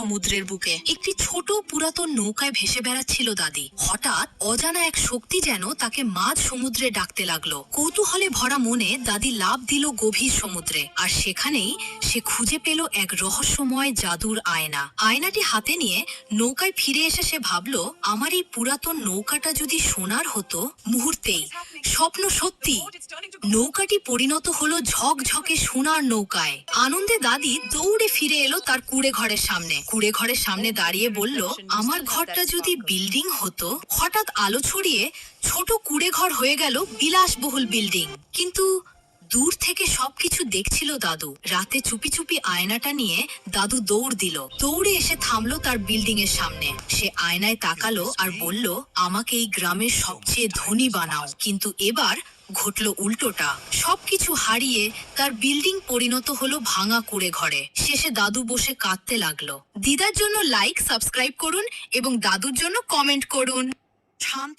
সমুদ্রের বুকে একটি ছোট পুরাতন নৌকায় ভেসে বেড়াচ্ছিল দাদি। হঠাৎ অজানা এক শক্তি যেন তাকে মাঝ সমুদ্রে ডাকতে লাগলো। কৌতূহলে ভরা মনে দাদি লাফ দিল গভীর সমুদ্রে, আর সেখানেই সে খুঁজে পেল এক রহস্যময় জাদুর আয়না। আয়নাটি হাতে নিয়ে নৌকায় ফিরে এসে সে ভাবলো, আমার এই পুরাতন নৌকাটা যদি সোনার হতো। মুহূর্তেই স্বপ্ন সত্যি, নৌকাটি পরিণত হলো ঝকঝকে সোনার নৌকায়। আনন্দে দাদি দৌড়ে ফিরে এলো তার কুঁড়ে ঘরের সামনে। কুঁড়ে ঘরের সামনে দাঁড়িয়ে বলল, আমার ঘরটা যদি বিল্ডিং হতো। হঠাৎ আলো ছড়িয়ে ছোট কুঁড়ে ঘর হয়ে গেল বিলাসবহুল বিল্ডিং। কিন্তু দূর থেকে সবকিছু দেখছিল দাদু। রাতে চুপি চুপি আয়নাটা নিয়ে দাদু দৌড় দিল। দৌড়ে এসে থামলো তার বিল্ডিং এর সামনে। সে আয়নায় তাকালো আর বলল, আমাকে এই গ্রামের সবচেয়ে ধনী বানাও। কিন্তু এবার ঘটলো উল্টোটা। সবকিছু হারিয়ে তার বিল্ডিং পরিণত হলো ভাঙা কুঁড়ে ঘরে। শেষে দাদু বসে কাঁদতে লাগলো। দিদার জন্য লাইক, সাবস্ক্রাইব করুন এবং দাদুর জন্য কমেন্ট করুন। শান্ত